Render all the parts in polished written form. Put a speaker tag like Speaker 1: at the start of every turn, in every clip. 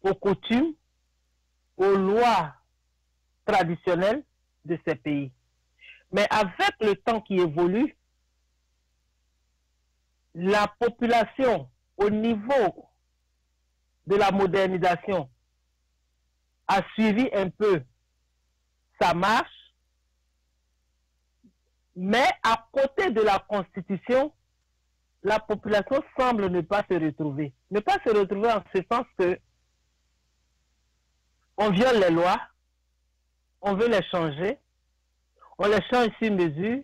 Speaker 1: aux coutumes, aux lois traditionnelles de ces pays. Mais avec le temps qui évolue, la population au niveau de la modernisation a suivi un peu sa marche, mais à côté de la Constitution, la population semble ne pas se retrouver. Ne pas se retrouver en ce sens que on viole les lois, on veut les changer, on les change sur mesure,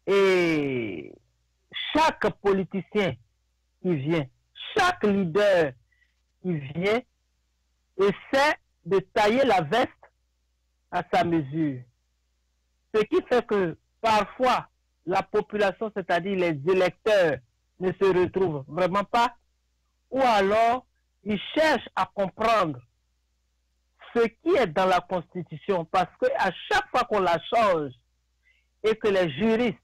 Speaker 1: et chaque politicien qui vient, chaque leader qui vient, essaie de tailler la veste à sa mesure. Ce qui fait que parfois la population, c'est-à-dire les électeurs, ne se retrouvent vraiment pas, ou alors ils cherchent à comprendre ce qui est dans la Constitution, parce qu'à chaque fois qu'on la change et que les juristes,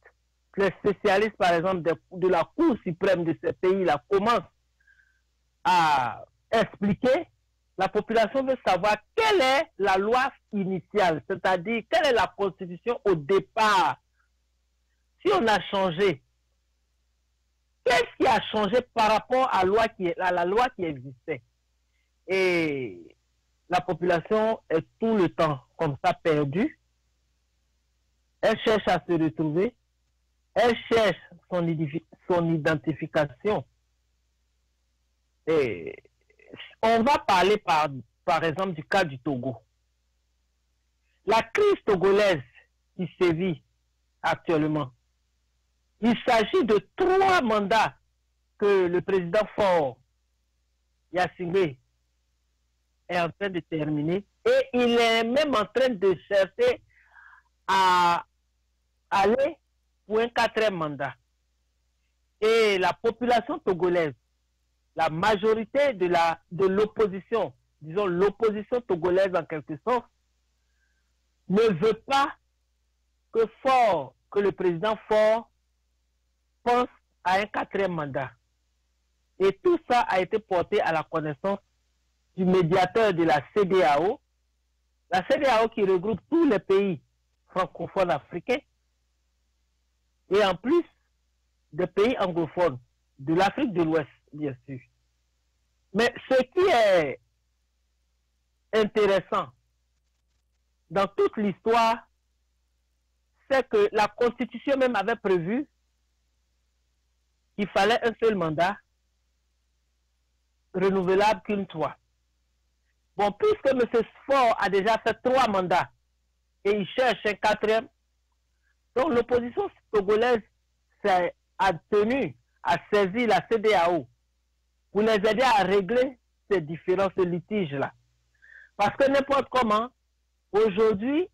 Speaker 1: les spécialistes, par exemple, de la Cour suprême de ce pays-là commencent à expliquer, la population veut savoir quelle est la loi initiale, c'est-à-dire quelle est la Constitution au départ. Si on a changé, qu'est-ce qui a changé par rapport à la loi qui existait? Et la population est tout le temps comme ça perdue. Elle cherche à se retrouver. Elle cherche son identification. Et on va parler par exemple du cas du Togo. La crise togolaise qui sévit actuellement, il s'agit de 3 mandats que le président Faure Gnassingbé est en train de terminer, et il est même en train de chercher à aller pour un 4e mandat. Et la population togolaise, la majorité de l'opposition, disons l'opposition togolaise en quelque sorte, ne veut pas que le président Faure pense à un 4e mandat. Et tout ça a été porté à la connaissance du médiateur de la CEDEAO qui regroupe tous les pays francophones africains, et en plus des pays anglophones, de l'Afrique de l'Ouest, bien sûr. Mais ce qui est intéressant dans toute l'histoire, c'est que la Constitution même avait prévu qu'il fallait un seul mandat, renouvelable qu'une fois. Bon, puisque M. Faure a déjà fait 3 mandats et il cherche un 4e, donc l'opposition togolaise a tenu à saisir la CEDEAO pour les aider à régler ces différents litiges-là. Parce que n'importe comment, aujourd'hui,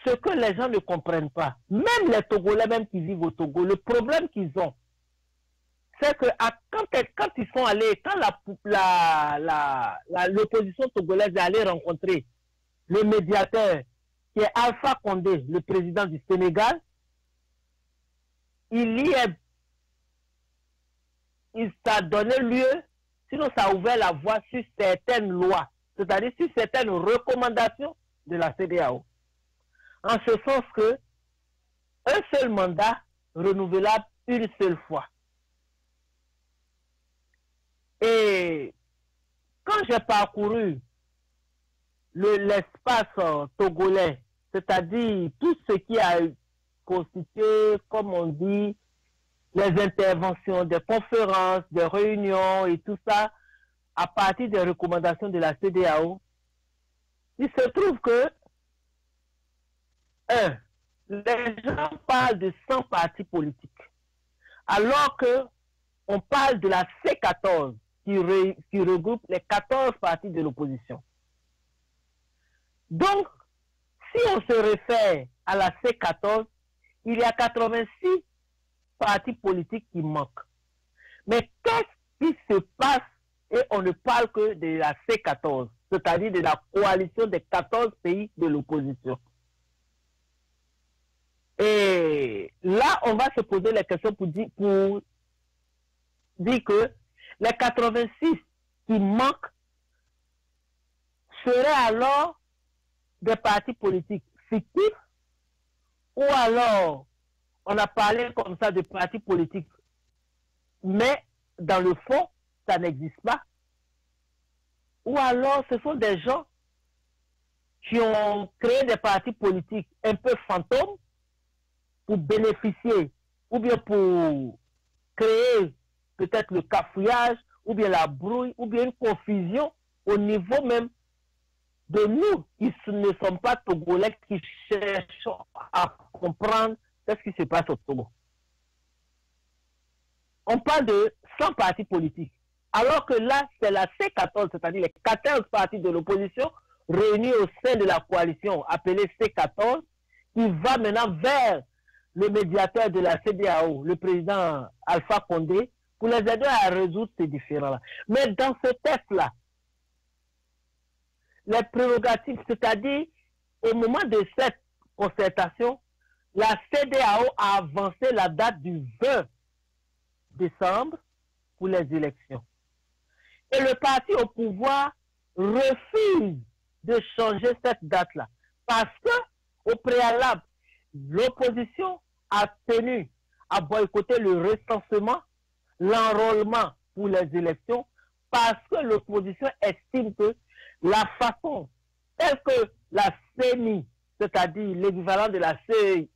Speaker 1: ce que les gens ne comprennent pas, même les Togolais même qui vivent au Togo, le problème qu'ils ont, c'est que quand ils sont allés, quand l'opposition togolaise est allée rencontrer le médiateur qui est Alpha Condé, le président du Sénégal, ça a donné lieu, sinon ça a ouvert la voie sur certaines lois, c'est-à-dire sur certaines recommandations de la CEDEAO. En ce sens que un seul mandat renouvelable une seule fois. Et quand j'ai parcouru l'espace togolais, c'est-à-dire tout ce qui a constitué, comme on dit, les interventions, des conférences, des réunions et tout ça, à partir des recommandations de la CEDEAO, il se trouve que, les gens parlent de 100 partis politiques, alors que on parle de la C14, qui regroupe les 14 partis de l'opposition. Donc, si on se réfère à la C14, il y a 86 partis politiques qui manquent. Mais qu'est-ce qui se passe, et on ne parle que de la C14, c'est-à-dire de la coalition des 14 pays de l'opposition. Et là, on va se poser la question pour dire que les 86 qui manquent seraient alors des partis politiques fictifs, ou alors on a parlé comme ça de partis politiques, mais dans le fond, ça n'existe pas. Ou alors ce sont des gens qui ont créé des partis politiques un peu fantômes pour bénéficier, ou bien pour créer peut-être le cafouillage, ou bien la brouille, ou bien une confusion au niveau même de nous qui ne sommes pas Togolais, qui cherchons à comprendre ce qui se passe au Togo. On parle de 100 partis politiques, alors que là, c'est la C14, c'est-à-dire les 14 partis de l'opposition réunis au sein de la coalition appelée C14, qui va maintenant vers le médiateur de la CEDEAO, le président Alpha Condé, pour les aider à résoudre ces différends-là. Mais dans ce texte-là, les prérogatives, c'est-à-dire au moment de cette concertation, la CEDEAO a avancé la date du 20 décembre pour les élections. Et le parti au pouvoir refuse de changer cette date-là. Parce que, au préalable, l'opposition a tenu à boycotter le recensement, l'enrôlement pour les élections, parce que l'opposition estime que la façon telle que la CENI, c'est-à-dire l'équivalent de la CEI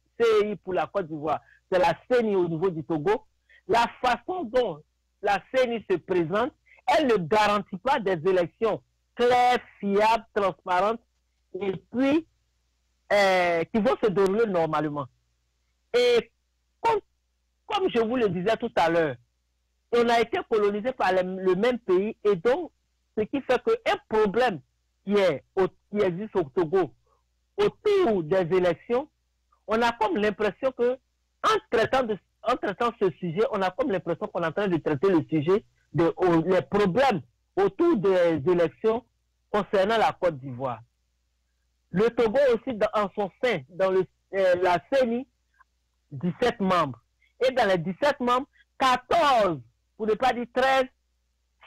Speaker 1: pour la Côte d'Ivoire, c'est la CENI au niveau du Togo, la façon dont la CENI se présente, elle ne garantit pas des élections claires, fiables, transparentes, et puis qui vont se dérouler normalement. Et comme je vous le disais tout à l'heure, on a été colonisé par le même pays, et donc ce qui fait qu'un problème qui existe au Togo autour des élections, on a comme l'impression que en traitant ce sujet, on a comme l'impression qu'on est en train de traiter le sujet les problèmes autour des élections concernant la Côte d'Ivoire. Le Togo aussi, en son sein, dans la CENI, 17 membres. Et dans les 17 membres, 14, pour ne pas dire 13,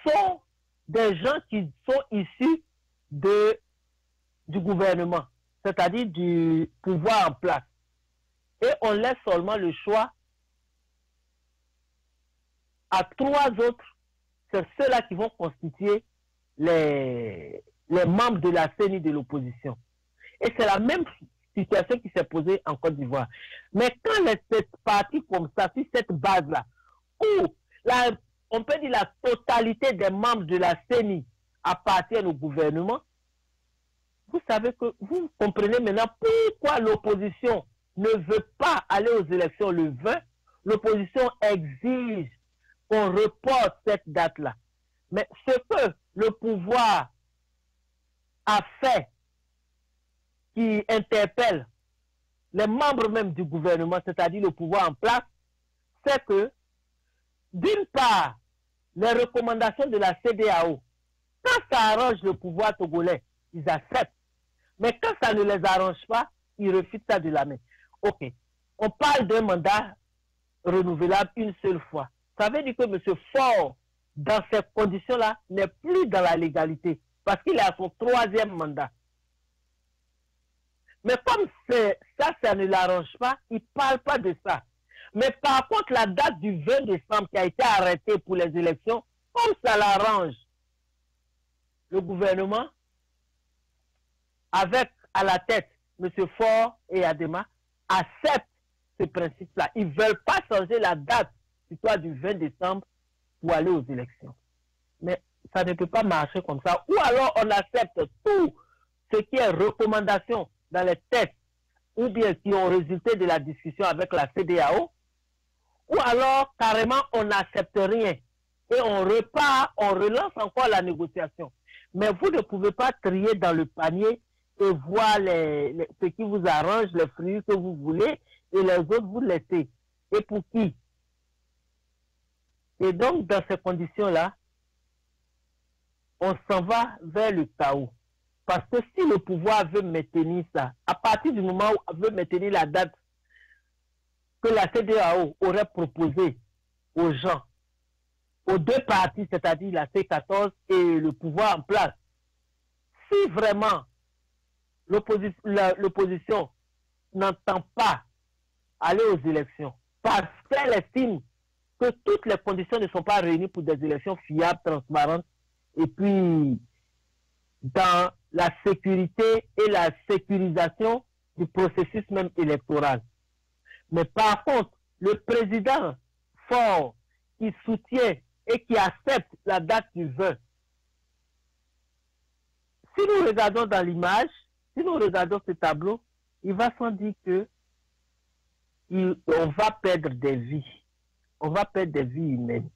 Speaker 1: sont des gens qui sont issus du gouvernement, c'est-à-dire du pouvoir en place. Et on laisse seulement le choix à 3 autres, c'est ceux-là qui vont constituer les membres de la CENI de l'opposition. Et c'est la même situation qui s'est posée en Côte d'Ivoire. Mais quand cette partie comme ça, sur cette base-là, où on peut dire la totalité des membres de la CENI appartiennent au gouvernement, vous savez que vous comprenez maintenant pourquoi l'opposition ne veut pas aller aux élections le 20. L'opposition exige qu'on reporte cette date-là. Mais ce que le pouvoir a fait, qui interpelle les membres même du gouvernement, c'est-à-dire le pouvoir en place, c'est que, d'une part, les recommandations de la CEDEAO, quand ça arrange le pouvoir togolais, ils acceptent. Mais quand ça ne les arrange pas, ils refusent ça de la main. Ok, on parle d'un mandat renouvelable une seule fois. Ça veut dire que M. Faure, dans ces conditions-là, n'est plus dans la légalité, parce qu'il est à son 3e mandat. Mais comme ça ne l'arrange pas, il ne parle pas de ça. Mais par contre, la date du 20 décembre qui a été arrêtée pour les élections, comme ça l'arrange, le gouvernement, avec à la tête M. Faure et Adema, accepte ce principe-là. Ils ne veulent pas changer la date du 20 décembre pour aller aux élections. Mais ça ne peut pas marcher comme ça. Ou alors on accepte tout ce qui est recommandation dans les textes, ou bien qui ont résulté de la discussion avec la CEDEAO, ou alors carrément on n'accepte rien et on repart, on relance encore la négociation. Mais vous ne pouvez pas trier dans le panier et voir ce qui vous arrange, les fruits que vous voulez, et les autres vous laissez. Et pour qui? Et donc, dans ces conditions-là, on s'en va vers le chaos. Parce que si le pouvoir veut maintenir ça, à partir du moment où on veut maintenir la date que la CEDEAO aurait proposée aux gens aux deux partis, c'est-à-dire la C14 et le pouvoir en place. Si vraiment l'opposition n'entend pas aller aux élections parce qu'elle estime que toutes les conditions ne sont pas réunies pour des élections fiables, transparentes, et puis dans la sécurité et la sécurisation du processus même électoral. Mais par contre, le président fort qui soutient et qui accepte la date du 20, si nous regardons dans l'image, si nous regardons ce tableau, il va sans dire que on va perdre des vies. On va perdre des vies humaines.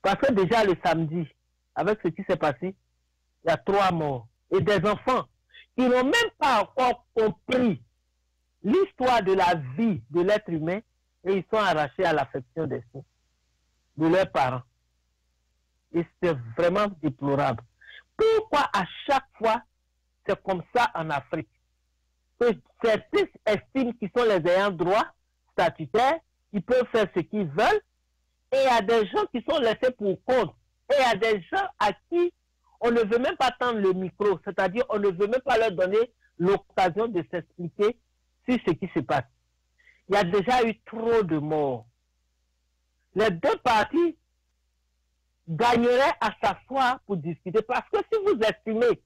Speaker 1: Parce que déjà le samedi, avec ce qui s'est passé, il y a 3 morts. Et des enfants qui n'ont même pas encore compris l'histoire de la vie de l'être humain et ils sont arrachés à l'affection de leurs parents. Et c'est vraiment déplorable. Pourquoi à chaque fois c'est comme ça en Afrique? Que certains estiment qu'ils sont les ayants droit statutaires, ils peuvent faire ce qu'ils veulent, et il y a des gens qui sont laissés pour compte, et il y a des gens à qui on ne veut même pas tendre le micro, c'est-à-dire on ne veut même pas leur donner l'occasion de s'expliquer sur ce qui se passe. Il y a déjà eu trop de morts. Les deux partis gagneraient à s'asseoir pour discuter, parce que si vous estimez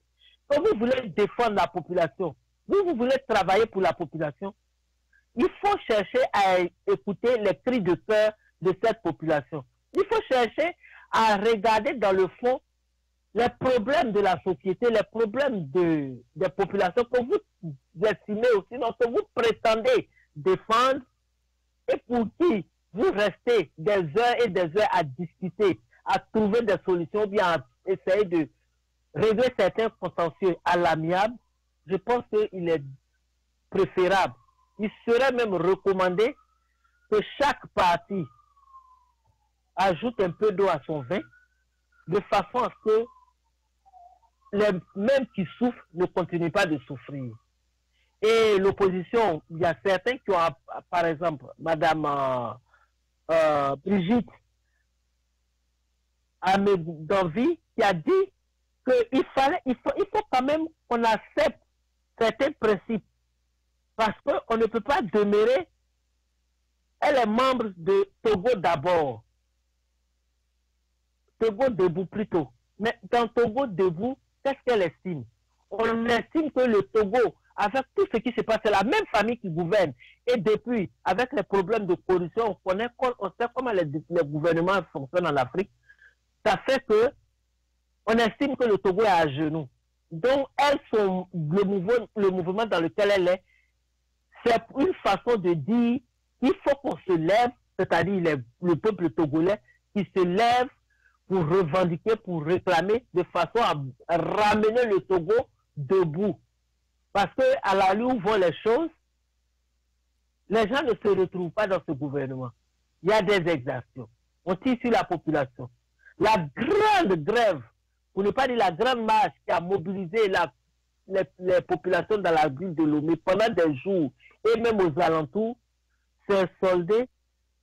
Speaker 1: que vous voulez défendre la population, vous voulez travailler pour la population, il faut chercher à écouter les cris de cœur de cette population. Il faut chercher à regarder dans le fond les problèmes de la société, les problèmes des populations que vous estimez aussi, donc que vous prétendez défendre et pour qui vous restez des heures et des heures à discuter, à trouver des solutions, ou bien à essayer de régler certains contentieux à l'amiable. Je pense qu'il est préférable, il serait même recommandé que chaque parti ajoute un peu d'eau à son vin, de façon à ce que les mêmes qui souffrent ne continuent pas de souffrir. Et l'opposition, il y a certains qui ont, par exemple, Madame Brigitte Amedanvi, qui a dit qu'il faut quand même qu'on accepte certains principes, parce qu'on ne peut pas demeurer. Elle est membre de Togo d'abord, Togo debout plutôt. Mais dans Togo debout, qu'est-ce qu'elle estime? On estime que le Togo, avec tout ce qui se passe, c'est la même famille qui gouverne. Et depuis, avec les problèmes de corruption, on sait comment les gouvernements fonctionnent en Afrique. Ça fait que on estime que le Togo est à genoux. Donc, le mouvement dans lequel elle est, c'est une façon de dire qu'il faut qu'on se lève, c'est-à-dire le peuple togolais qui se lève pour revendiquer, pour réclamer, de façon à ramener le Togo debout. Parce qu'à la lieu où vont les choses, les gens ne se retrouvent pas dans ce gouvernement. Il y a des exactions. On tire sur la population. La grande grève, pour ne pas dire la grande marche qui a mobilisé les populations dans la ville de Lomé pendant des jours et même aux alentours, s'est soldée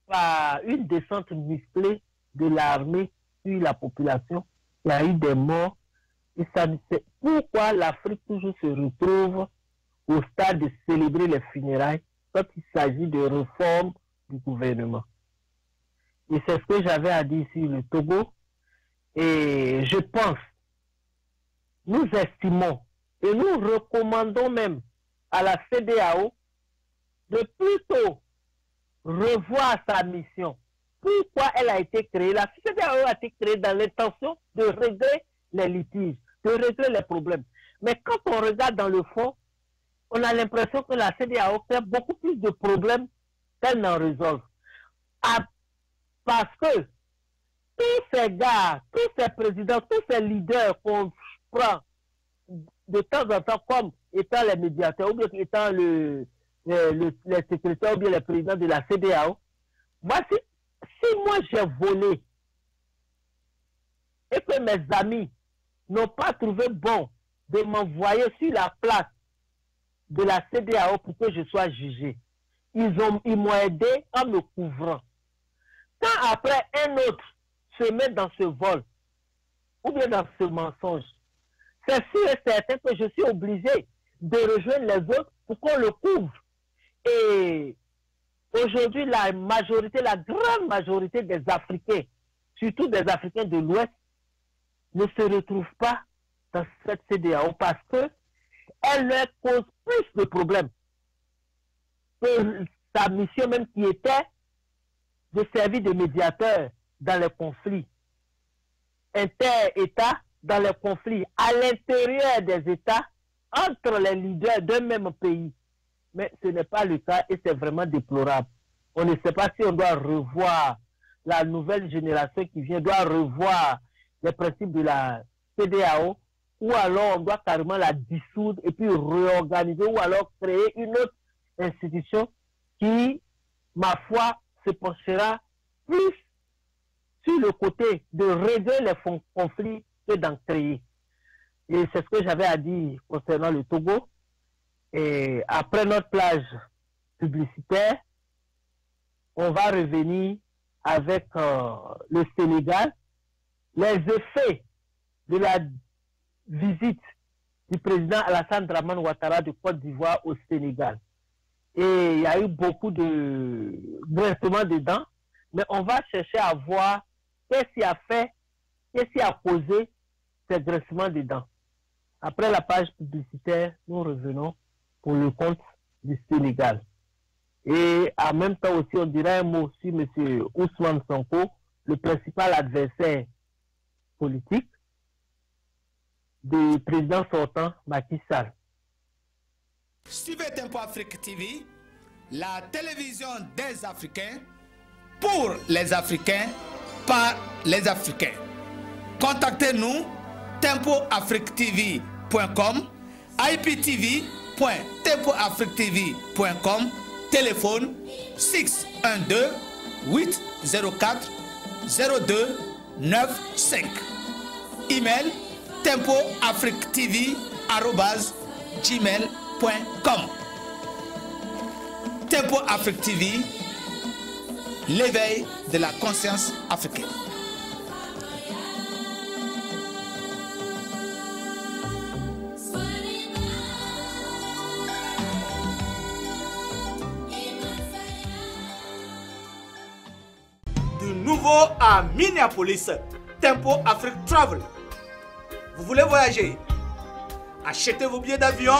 Speaker 1: par une descente musclée de l'armée sur la population. Il y a eu des morts. Et ça ne sait pourquoi l'Afrique toujours se retrouve au stade de célébrer les funérailles quand il s'agit de réforme du gouvernement. Et c'est ce que j'avais à dire sur le Togo. Et je pense, nous estimons et nous recommandons même à la CEDEAO de plutôt revoir sa mission. Pourquoi elle a été créée? La CEDEAO a été créée dans l'intention de régler les litiges, de régler les problèmes. Mais quand on regarde dans le fond, on a l'impression que la CEDEAO crée beaucoup plus de problèmes qu'elle n'en résolve. Parce que tous ces gars, tous ces présidents, tous ces leaders qu'on prend de temps en temps comme étant les médiateurs, ou bien étant les secrétaires, ou bien les présidents de la CEDEAO, voici, si moi j'ai volé et que mes amis n'ont pas trouvé bon de m'envoyer sur la place de la CEDEAO pour que je sois jugé, ils m'ont aidé en me couvrant. Quand après un autre semé dans ce vol ou bien dans ce mensonge, c'est sûr et certain que je suis obligé de rejoindre les autres pour qu'on le couvre. Et aujourd'hui, la grande majorité des Africains, surtout des Africains de l'Ouest, ne se retrouvent pas dans cette CEDEAO parce qu'elle leur cause plus de problèmes que sa mission même qui était de servir de médiateur dans les conflits inter-États, dans les conflits à l'intérieur des États, entre les leaders d'un même pays. Mais ce n'est pas le cas et c'est vraiment déplorable. On ne sait pas si on doit revoir, la nouvelle génération qui vient doit revoir les principes de la CEDEAO, ou alors on doit carrément la dissoudre et puis réorganiser, ou alors créer une autre institution qui, ma foi, se penchera plus sur le côté de régler les conflits que d'en créer. Et c'est ce que j'avais à dire concernant le Togo. Et après notre plage publicitaire, on va revenir avec le Sénégal, les effets de la visite du président Alassane Dramane Ouattara de Côte d'Ivoire au Sénégal. Et il y a eu beaucoup de grincements dedans, mais on va chercher à voir qu'est-ce qui a fait, qu'est-ce qui a causé ces grincements dedans. Après la page publicitaire, nous revenons pour le compte du Sénégal. Et en même temps aussi, on dirait un mot sur M. Ousmane Sonko, le principal adversaire politique du président sortant Macky Sall.
Speaker 2: Suivez Tempo Afrique TV, la télévision des Africains, pour les Africains, par les Africains. Contactez-nous tempoafrictv.com, iptv.tempoafrictv.com, téléphone 612 804 0295. Email tempoafrictv@gmail.com. Tempo Afrique TV, l'éveil de la conscience africaine. Du nouveau à Minneapolis, Tempo Afrique Travel. Vous voulez voyager? Achetez vos billets d'avion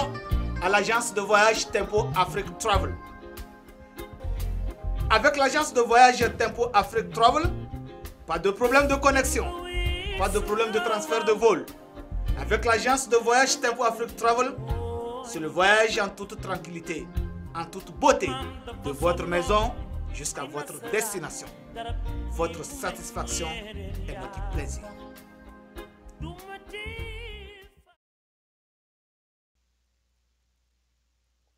Speaker 2: à l'agence de voyage Tempo Afrique Travel. Avec l'agence de voyage Tempo Afrique Travel, pas de problème de connexion, pas de problème de transfert de vol. Avec l'agence de voyage Tempo Afrique Travel, c'est le voyage en toute tranquillité, en toute beauté, de votre maison jusqu'à votre destination. Votre satisfaction est notre plaisir.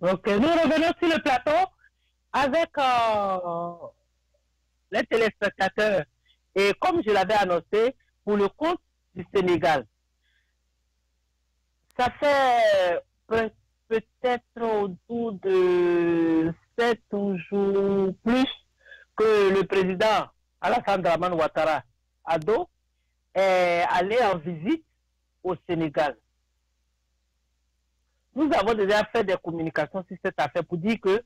Speaker 1: Donc, nous revenons sur le plateau avec les téléspectateurs. Et comme je l'avais annoncé, pour le compte du Sénégal, ça fait peut-être autour de 7 jours plus que le président Alassane Dramane Ouattara Ado est allé en visite au Sénégal. Nous avons déjà fait des communications sur cette affaire pour dire que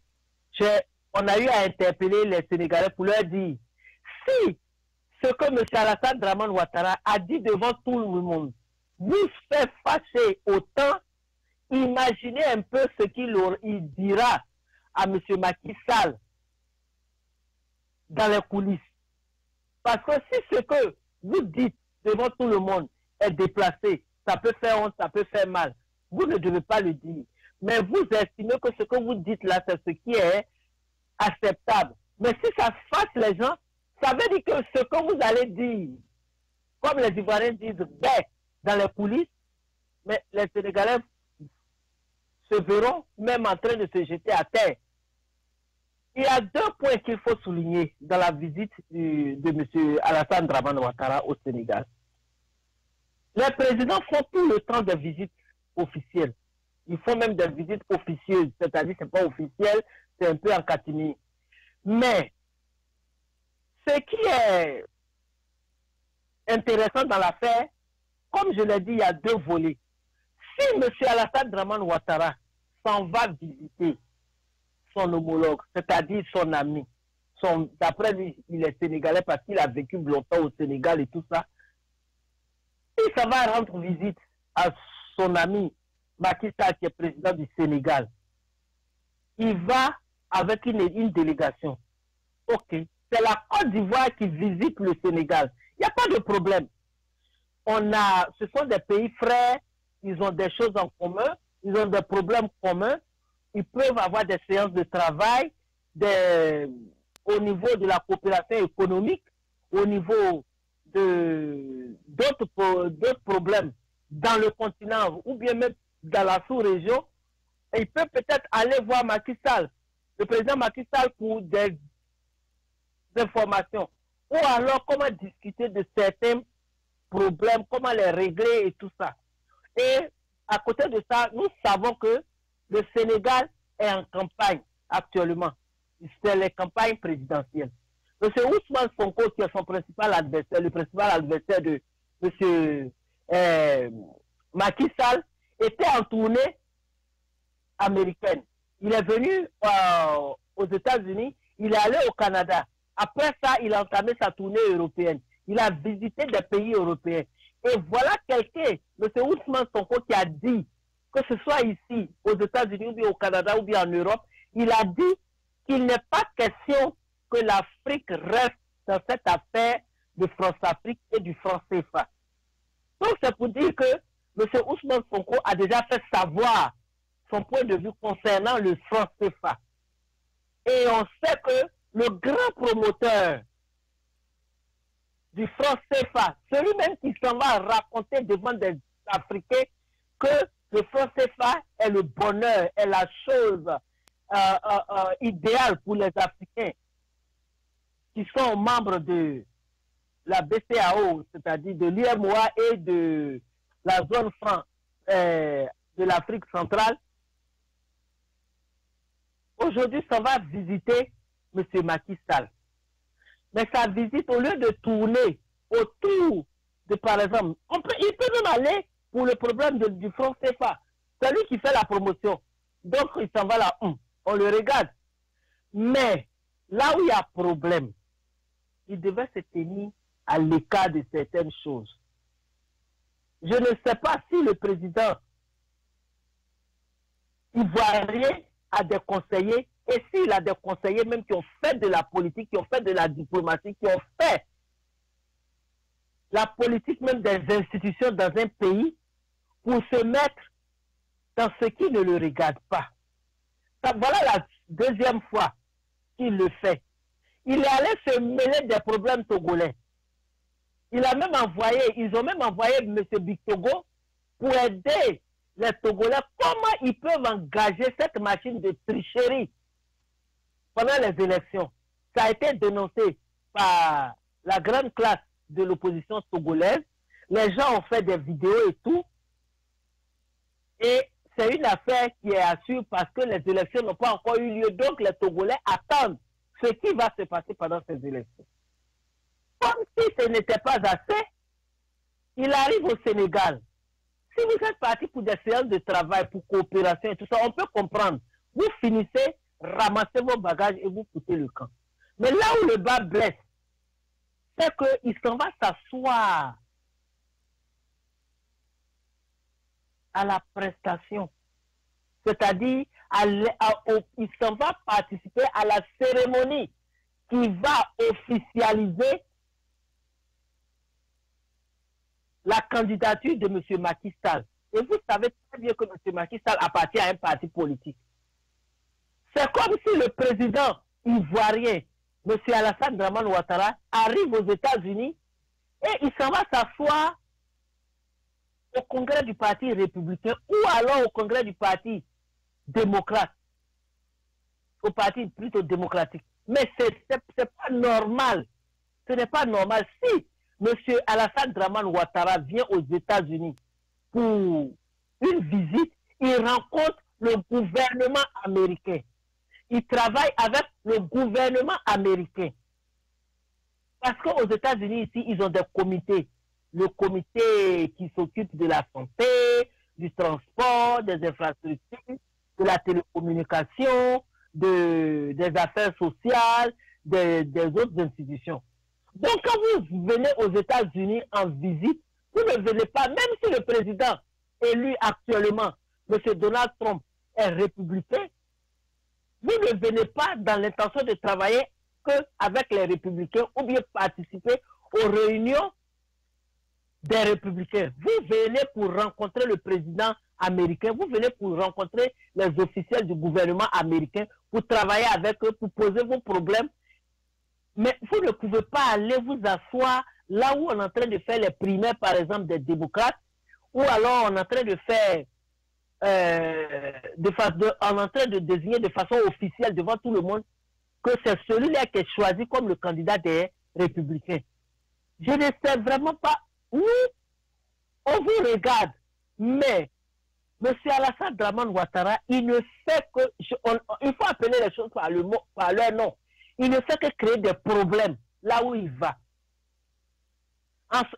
Speaker 1: on a eu à interpeller les Sénégalais pour leur dire si ce que M. Alassane Dramane Ouattara a dit devant tout le monde vous fait fâcher autant, imaginez un peu ce qu'il dira à M. Macky Sall dans les coulisses. Parce que si ce que vous dites devant tout le monde est déplacé, ça peut faire honte, ça peut faire mal. Vous ne devez pas le dire. Mais vous estimez que ce que vous dites là, c'est ce qui est acceptable. Mais si ça fâche les gens, ça veut dire que ce que vous allez dire, comme les Ivoiriens disent, ben, dans les coulisses, mais les Sénégalais se verront même en train de se jeter à terre. Il y a deux points qu'il faut souligner dans la visite de M. Alassane Dramane Ouattara au Sénégal. Les présidents font tout le temps des visites officielles. Ils font même des visites officieuses, c'est-à-dire que ce n'est pas officiel, c'est un peu en catimini. Mais ce qui est intéressant dans l'affaire, comme je l'ai dit, il y a deux volets. Si M. Alassane Dramane Ouattara s'en va visiter son homologue, c'est-à-dire son ami, d'après lui, il est sénégalais parce qu'il a vécu longtemps au Sénégal et tout ça, il s'en va rendre visite à son ami Macky Sall, qui est président du Sénégal. Il va avec une délégation. Ok. C'est la Côte d'Ivoire qui visite le Sénégal. Il n'y a pas de problème. Ce sont des pays frères, ils ont des choses en commun, ils ont des problèmes communs, ils peuvent avoir des séances de travail au niveau de la coopération économique, au niveau d'autres problèmes dans le continent ou bien même dans la sous-région. Et il peut peut-être aller voir Macky Sall, le président Macky Sall, pour des informations. Ou alors comment discuter de certains problèmes, comment les régler et tout ça. Et à côté de ça, nous savons que le Sénégal est en campagne actuellement. C'est les campagnes présidentielles. M. Ousmane Sonko, qui est son principal adversaire, le principal adversaire de M. Macky Sall, était en tournée américaine. Il est venu aux États-Unis, il est allé au Canada. Après ça, il a entamé sa tournée européenne. Il a visité des pays européens. Et voilà quelqu'un, M. Ousmane Sonko, qui a dit, que ce soit ici, aux États-Unis, ou bien au Canada, ou bien en Europe, il a dit qu'il n'est pas question que l'Afrique reste dans cette affaire de France-Afrique et du franc CFA. Donc c'est pour dire que M. Ousmane Sonko a déjà fait savoir son point de vue concernant le franc CFA. Et on sait que le grand promoteur du franc CFA, celui-même qui s'en va raconter devant des Africains que le franc CFA est le bonheur, est la chose idéale pour les Africains qui sont membres de la BCAO, c'est-à-dire de l'UEMOA et de la zone franc de l'Afrique centrale. Aujourd'hui, ça va visiter M. Macky Sall. Mais sa visite, au lieu de tourner autour de, par exemple, il peut même aller pour le problème du franc CFA. C'est lui qui fait la promotion. Donc, il s'en va là, on le regarde. Mais, là où il y a problème, il devait se tenir à l'écart de certaines choses. Je ne sais pas si le président ivoirien a des conseillers, et s'il a des conseillers même qui ont fait de la politique, qui ont fait de la diplomatie, qui ont fait la politique même des institutions dans un pays pour se mettre dans ce qui ne le regarde pas. Voilà la deuxième fois qu'il le fait. Il est allé se mêler des problèmes togolais. Ils ont même envoyé M. Bictogo pour aider les Togolais. Comment ils peuvent engager cette machine de tricherie pendant les élections? Ça a été dénoncé par la grande classe de l'opposition togolaise. Les gens ont fait des vidéos et tout. Et c'est une affaire qui est assurée parce que les élections n'ont pas encore eu lieu. Donc les Togolais attendent ce qui va se passer pendant ces élections. Comme si ce n'était pas assez, il arrive au Sénégal. Si vous êtes parti pour des séances de travail, pour coopération et tout ça, on peut comprendre. Vous finissez, ramassez vos bagages et vous quittez le camp. Mais là où le bas blesse, c'est qu'il s'en va s'asseoir à la prestation. C'est-à-dire, il s'en va participer à la cérémonie qui va officialiser la candidature de M. Macky Sall. Et vous savez très bien que M. Macky Sall appartient à un parti politique. C'est comme si le président ivoirien, M. Alassane Dramane Ouattara, arrive aux États-Unis et il s'en va s'asseoir au congrès du parti républicain ou alors au congrès du parti démocrate, au parti plutôt démocratique. Mais c'est pas normal. Ce n'est pas normal. Si M. Alassane Dramane Ouattara vient aux États-Unis pour une visite, il rencontre le gouvernement américain. Il travaille avec le gouvernement américain. Parce qu'aux États-Unis, ici, ils ont des comités le comité qui s'occupe de la santé, du transport, des infrastructures, de la télécommunication, des affaires sociales, des autres institutions. Donc, quand vous venez aux États-Unis en visite, vous ne venez pas, même si le président élu actuellement, M. Donald Trump, est républicain, vous ne venez pas dans l'intention de travailler qu'avec les républicains ou bien participer aux réunions des républicains. Vous venez pour rencontrer le président américain, vous venez pour rencontrer les officiels du gouvernement américain, pour travailler avec eux, pour poser vos problèmes. Mais vous ne pouvez pas aller vous asseoir là où on est en train de faire les primaires, par exemple, des démocrates, ou alors on est en train de faire, on est en train de désigner de façon officielle devant tout le monde que c'est celui-là qui est choisi comme le candidat des républicains. Je ne sais vraiment pas où on vous regarde, mais M. Alassane Dramane Ouattara, il ne fait que, il faut appeler les choses par leur nom, il ne fait que créer des problèmes là où il va.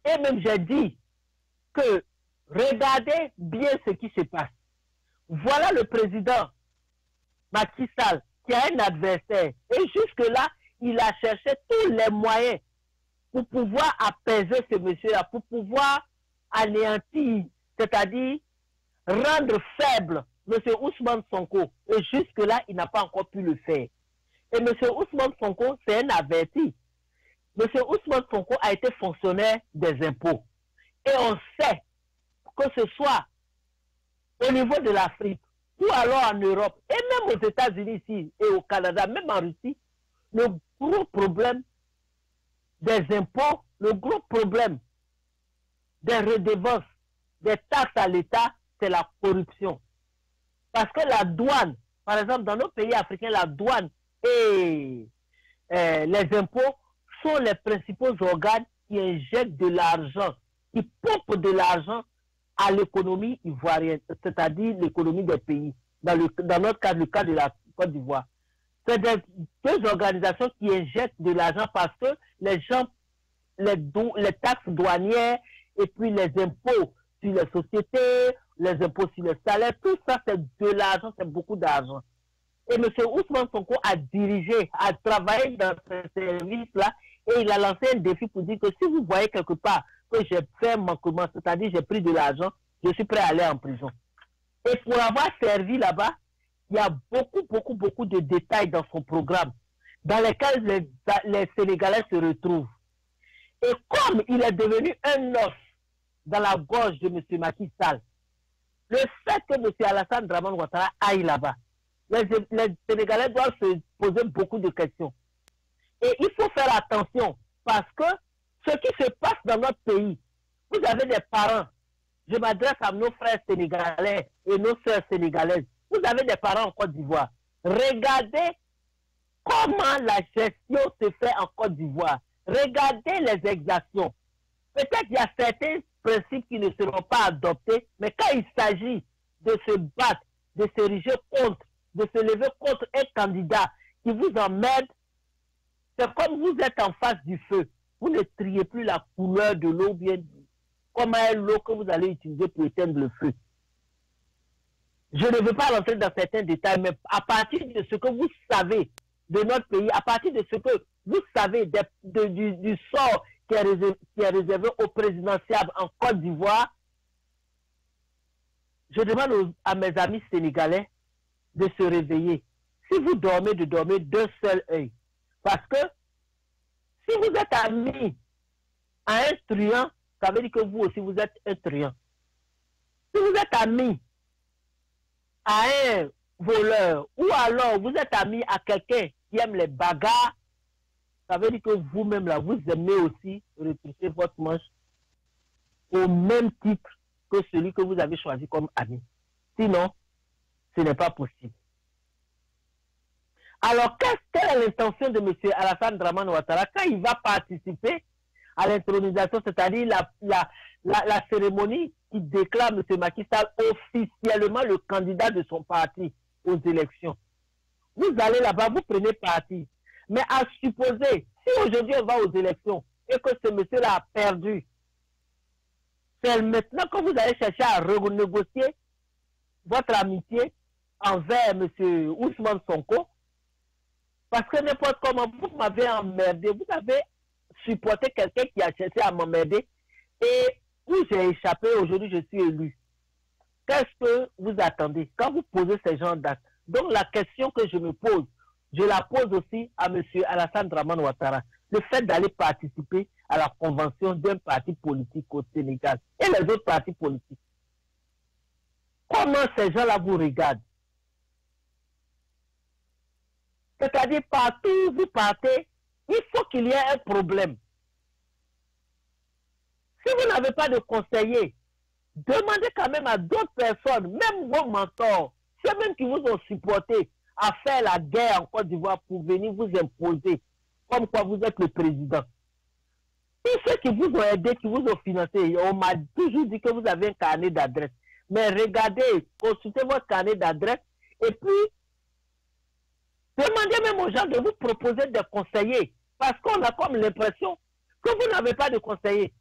Speaker 1: Et même j'ai dit que regardez bien ce qui se passe. Voilà le président Macky Sall qui a un adversaire. Et jusque-là, il a cherché tous les moyens pour pouvoir apaiser ce monsieur-là, pour pouvoir anéantir, c'est-à-dire rendre faible M. Ousmane Sonko. Et jusque-là, il n'a pas encore pu le faire. Et M. Ousmane Sonko, c'est un averti. M. Ousmane Sonko a été fonctionnaire des impôts. Et on sait que ce soit au niveau de l'Afrique ou alors en Europe, et même aux États-Unis ici et au Canada, même en Russie, le gros problème des impôts, le gros problème des redevances, des taxes à l'État, c'est la corruption. Parce que la douane, par exemple, dans nos pays africains, la douane et les impôts sont les principaux organes qui injectent de l'argent, qui pompent de l'argent à l'économie ivoirienne, c'est-à-dire l'économie des pays. Dans notre cas, le cas de la Côte d'Ivoire. C'est deux organisations qui injectent de l'argent parce que les gens, les taxes douanières et puis les impôts sur les sociétés, les impôts sur les salaires, tout ça c'est de l'argent, c'est beaucoup d'argent. Et M. Ousmane Sonko a dirigé, a travaillé dans ce service-là et il a lancé un défi pour dire que si vous voyez quelque part que j'ai fait un manquement, c'est-à-dire j'ai pris de l'argent, je suis prêt à aller en prison. Et pour avoir servi là-bas, il y a beaucoup de détails dans son programme, dans lesquels les Sénégalais se retrouvent. Et comme il est devenu un os dans la gorge de M. Macky Sall, le fait que M. Alassane Dramane Ouattara aille là-bas, les Sénégalais doivent se poser beaucoup de questions. Et il faut faire attention parce que ce qui se passe dans notre pays, vous avez des parents, je m'adresse à nos frères sénégalais et nos sœurs sénégalaises, vous avez des parents en Côte d'Ivoire. Regardez comment la gestion se fait en Côte d'Ivoire. Regardez les exactions. Peut-être qu'il y a certains principes qui ne seront pas adoptés, mais quand il s'agit de se battre, de s'ériger contre, de se lever contre un candidat qui vous emmerde, c'est comme vous êtes en face du feu. Vous ne triez plus la couleur de l'eau, bien comment est l'eau que vous allez utiliser pour éteindre le feu. Je ne veux pas rentrer dans certains détails, mais à partir de ce que vous savez de notre pays, à partir de ce que vous savez du sort qui est réservé au présidentiable en Côte d'Ivoire, je demande à mes amis sénégalais de se réveiller. Si vous dormez, de dormir d'un seul œil. Parce que si vous êtes ami à un truand, ça veut dire que vous aussi vous êtes un truand. Si vous êtes ami à un voleur, ou alors vous êtes ami à quelqu'un qui aime les bagarres, ça veut dire que vous-même là, vous aimez aussi repousser votre manche au même titre que celui que vous avez choisi comme ami. Sinon, ce n'est pas possible. Alors, quelle est l'intention de M. Alassane Dramane Ouattara quand il va participer à l'intronisation, c'est-à-dire la cérémonie qui déclare M. Macky Sall officiellement le candidat de son parti aux élections? Vous allez là-bas, vous prenez parti. Mais à supposer, si aujourd'hui on va aux élections et que ce monsieur-là a perdu, C'est maintenant que vous allez chercher à renégocier votre amitié envers M. Ousmane Sonko. Parce que n'importe comment, vous m'avez emmerdé. Vous avez supporté quelqu'un qui a cherché à m'emmerder. Et où j'ai échappé, aujourd'hui je suis élu. Qu'est-ce que vous attendez quand vous posez ces genres d'actes? Donc la question que je me pose, je la pose aussi à M. Alassane Dramane Ouattara. Le fait d'aller participer à la convention d'un parti politique au Sénégal et les autres partis politiques. Comment ces gens-là vous regardent? C'est-à-dire, partout où vous partez, il faut qu'il y ait un problème. Si vous n'avez pas de conseiller, demandez quand même à d'autres personnes, même vos mentors, ceux-mêmes qui vous ont supporté à faire la guerre en Côte d'Ivoire pour venir vous imposer, comme quoi vous êtes le président. Tous ceux qui vous ont aidé, qui vous ont financé, on m'a toujours dit que vous avez un carnet d'adresse. Mais regardez, consultez votre carnet d'adresse et puis demandez même aux gens de vous proposer des conseillers. Parce qu'on a comme l'impression que vous n'avez pas de conseillers.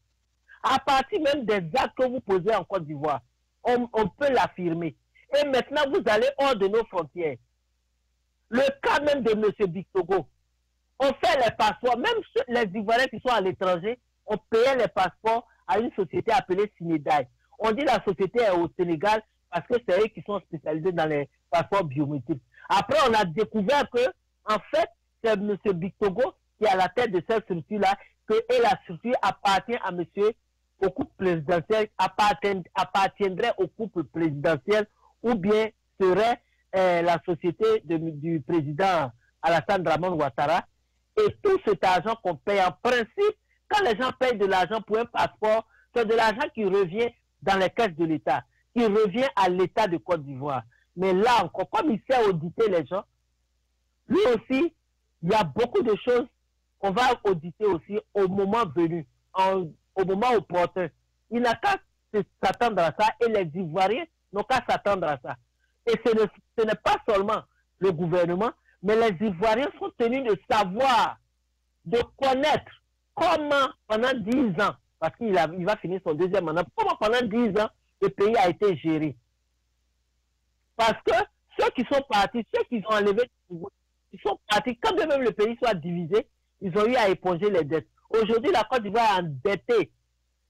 Speaker 1: À partir même des actes que vous posez en Côte d'Ivoire, on peut l'affirmer. Et maintenant, vous allez hors de nos frontières. Le cas même de M. Bictogo, on fait les passeports, même les Ivoiriens qui sont à l'étranger, on payait les passeports à une société appelée Sinedai. On dit la société est au Sénégal parce que c'est eux qui sont spécialisés dans les passeports biométriques. Après, on a découvert que, en fait, c'est M. Bictogo qui est à la tête de cette structure-là, et la structure appartient à M. au couple présidentiel, appartiendrait au couple présidentiel, ou bien serait la société du président Alassane Dramane Ouattara. Et tout cet argent qu'on paye, en principe, quand les gens payent de l'argent pour un passeport, c'est de l'argent qui revient dans les caisses de l'État, qui revient à l'État de Côte d'Ivoire. Mais là encore, comme il sait auditer les gens, lui aussi, il y a beaucoup de choses qu'on va auditer aussi au moment venu, au moment opportun. Il n'a qu'à s'attendre à ça et les Ivoiriens n'ont qu'à s'attendre à ça. Et ce n'est pas seulement le gouvernement, mais les Ivoiriens sont tenus de savoir, de connaître comment pendant 10 ans, parce qu'il va finir son deuxième mandat, comment pendant 10 ans le pays a été géré. Parce que ceux qui sont partis, ceux qui ont enlevé, ils sont partis, quand même le pays soit divisé, ils ont eu à éponger les dettes. Aujourd'hui, la Côte d'Ivoire est endettée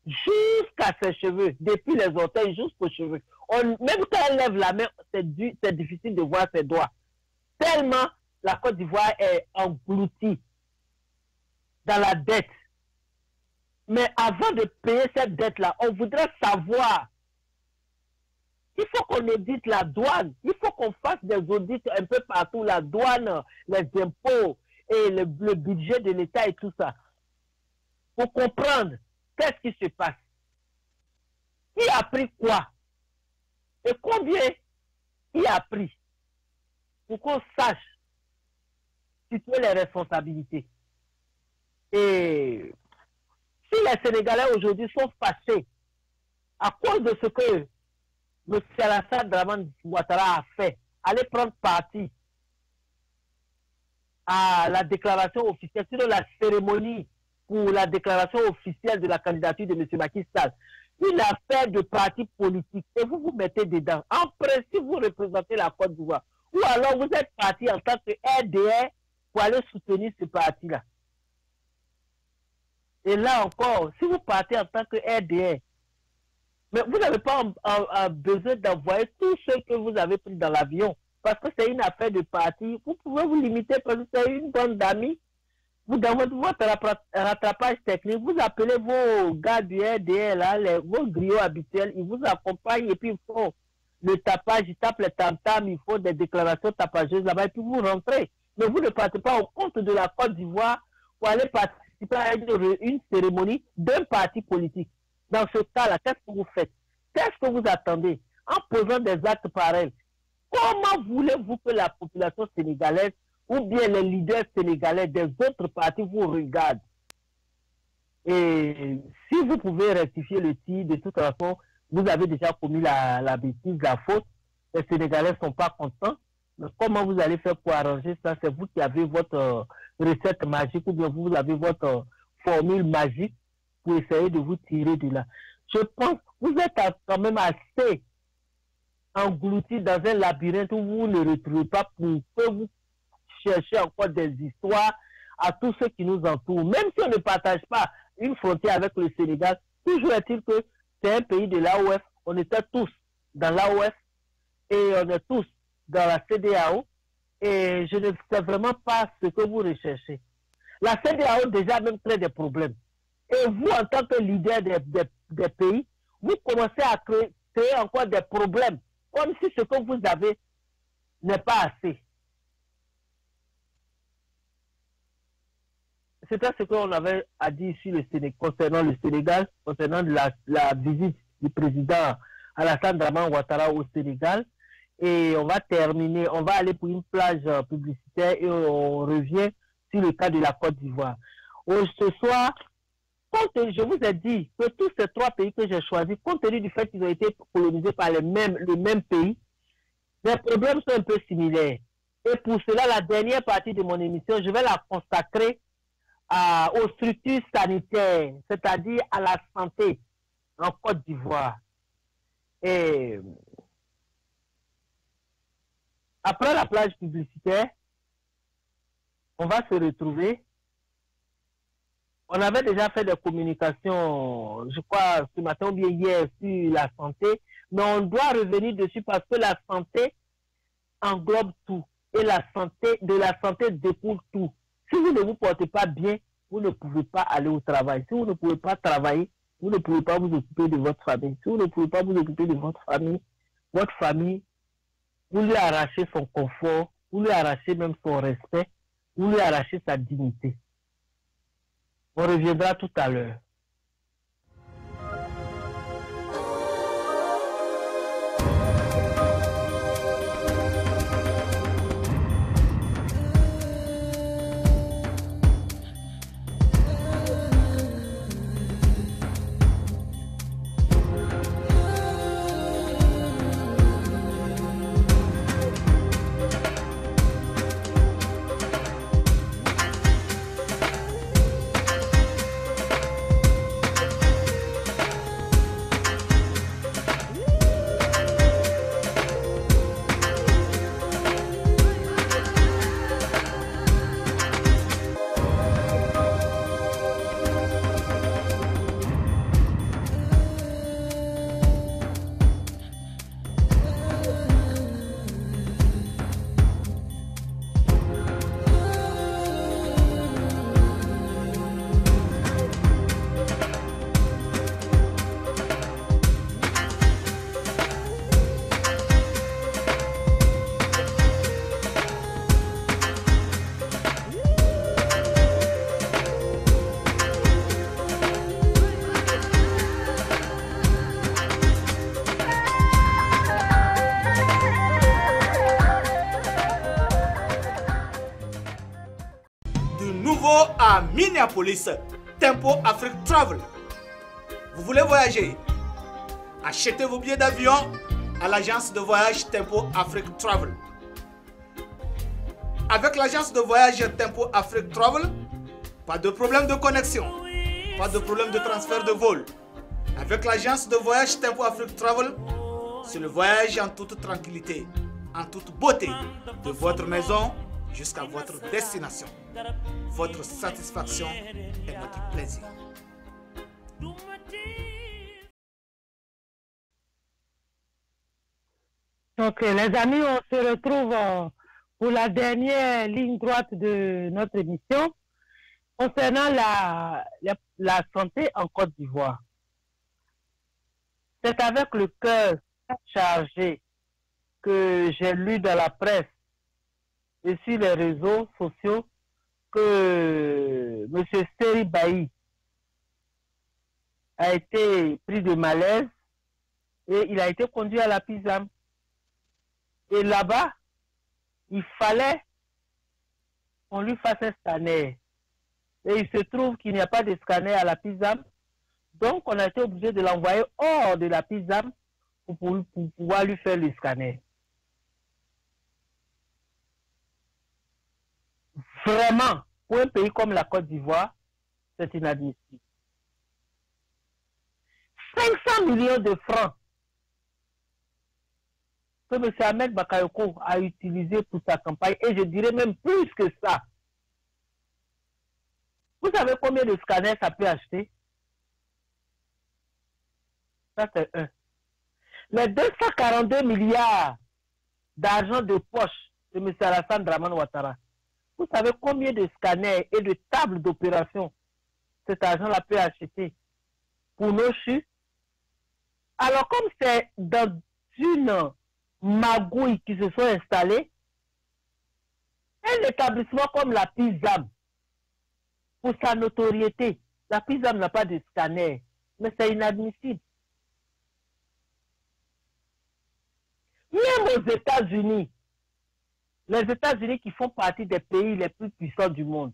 Speaker 1: jusqu'à ses cheveux, depuis les orteils jusqu'aux cheveux. Même quand elle lève la main, c'est difficile de voir ses doigts. Tellement la Côte d'Ivoire est engloutie dans la dette. Mais avant de payer cette dette-là, on voudrait savoir. Il faut qu'on audite la douane. Il faut qu'on fasse des audits un peu partout, la douane, les impôts et le budget de l'État et tout ça. Pour comprendre qu'est-ce qui se passe. Qui a pris quoi? Et combien il a pris? Pour qu'on sache situer les responsabilités. Et si les Sénégalais aujourd'hui sont fâchés à cause de ce que M. Alassane Dramane Ouattara a fait, aller prendre parti à la déclaration officielle, sur la cérémonie pour la déclaration officielle de la candidature de M. Macky Sall, une affaire de parti politique, et vous vous mettez dedans. En principe, vous représentez la Côte d'Ivoire. Ou alors vous êtes parti en tant que RDR pour aller soutenir ce parti-là. Et là encore, si vous partez en tant que RDR, mais vous n'avez pas besoin d'envoyer tous ceux que vous avez pris dans l'avion, parce que c'est une affaire de parti. Vous pouvez vous limiter parce que c'est une bande d'amis. Vous, dans votre rattrapage technique, vous appelez vos gars du RDR, là, vos griots habituels, ils vous accompagnent et puis ils font le tapage, ils tapent les tam-tams, ils font des déclarations tapageuses là-bas et puis vous rentrez. Mais vous ne partez pas au compte de la Côte d'Ivoire pour aller participer à une cérémonie d'un parti politique. Dans ce cas-là, qu'est-ce que vous faites? Qu'est-ce que vous attendez? En posant des actes pareils, comment voulez-vous que la population sénégalaise ou bien les leaders sénégalais des autres partis vous regardent? Et si vous pouvez rectifier le tir, de toute façon, vous avez déjà commis la bêtise, la faute. Les Sénégalais ne sont pas contents. Mais comment vous allez faire pour arranger ça? C'est vous qui avez votre recette magique ou bien vous avez votre formule magique pour essayer de vous tirer de là. Je pense que vous êtes quand même assez englouti dans un labyrinthe où vous ne retrouvez pas pour que vous cherchiez encore des histoires à tous ceux qui nous entourent. Même si on ne partage pas une frontière avec le Sénégal, toujours est-il que c'est un pays de l'AOF, on était tous dans l'AOF et on est tous dans la CEDEAO et je ne sais vraiment pas ce que vous recherchez. La CEDEAO déjà même crée des problèmes. Et vous, en tant que leader des pays, vous commencez à créer encore des problèmes, comme si ce que vous avez n'est pas assez. C'était ce qu'on avait à dire ici concernant le Sénégal, concernant la visite du président Alassane Draman Ouattara au Sénégal. Et on va terminer, on va aller pour une plage publicitaire et on revient sur le cas de la Côte d'Ivoire. Ce soir, je vous ai dit que tous ces trois pays que j'ai choisis, compte tenu du fait qu'ils ont été colonisés par le même pays, les problèmes sont un peu similaires. Et pour cela, la dernière partie de mon émission, je vais la consacrer aux structures sanitaires, c'est-à-dire à la santé en Côte d'Ivoire. Et après la plage publicitaire, on va se retrouver. On avait déjà fait des communications, je crois, ce matin ou bien hier, sur la santé, mais on doit revenir dessus parce que la santé englobe tout. Et de la santé découle tout. Si vous ne vous portez pas bien, vous ne pouvez pas aller au travail. Si vous ne pouvez pas travailler, vous ne pouvez pas vous occuper de votre famille. Si vous ne pouvez pas vous occuper de votre famille, vous lui arrachez son confort, vous lui arrachez même son respect, vous lui arrachez sa dignité. On reviendra tout à l'heure.
Speaker 2: À Minneapolis, Tempo Afrique Travel. Vous voulez voyager? Achetez vos billets d'avion à l'agence de voyage Tempo Afrique Travel. Avec l'agence de voyage Tempo Afrique Travel, pas de problème de connexion, pas de problème de transfert de vol. Avec l'agence de voyage Tempo Afrique Travel, c'est le voyage en toute tranquillité, en toute beauté, de votre maison jusqu'à votre destination. Votre satisfaction est notre plaisir.
Speaker 1: Donc, les amis, on se retrouve pour la dernière ligne droite de notre émission concernant la santé en Côte d'Ivoire. C'est avec le cœur chargé que j'ai lu dans la presse et sur les réseaux sociaux que M. Seri Bailly a été pris de malaise et il a été conduit à la PISAM. Et là-bas, il fallait qu'on lui fasse un scanner. Et il se trouve qu'il n'y a pas de scanner à la PISAM. Donc, on a été obligé de l'envoyer hors de la PISAM pour pouvoir lui faire le scanner. Vraiment, pour un pays comme la Côte d'Ivoire, c'est inadmissible. 500 millions de francs que M. Ahmed Bakayoko a utilisé pour sa campagne, et je dirais même plus que ça. Vous savez combien de scanners ça peut acheter? Ça, c'est un. Les 242 milliards d'argent de poche de M. Alassane Dramane Ouattara, vous savez combien de scanners et de tables d'opération cet argent-là peut acheter pour nos CHU? Alors, comme c'est dans une magouille qui se sont installés, un établissement comme la PISAM, pour sa notoriété, la PISAM n'a pas de scanner, mais c'est inadmissible. Même aux États-Unis, les États-Unis qui font partie des pays les plus puissants du monde,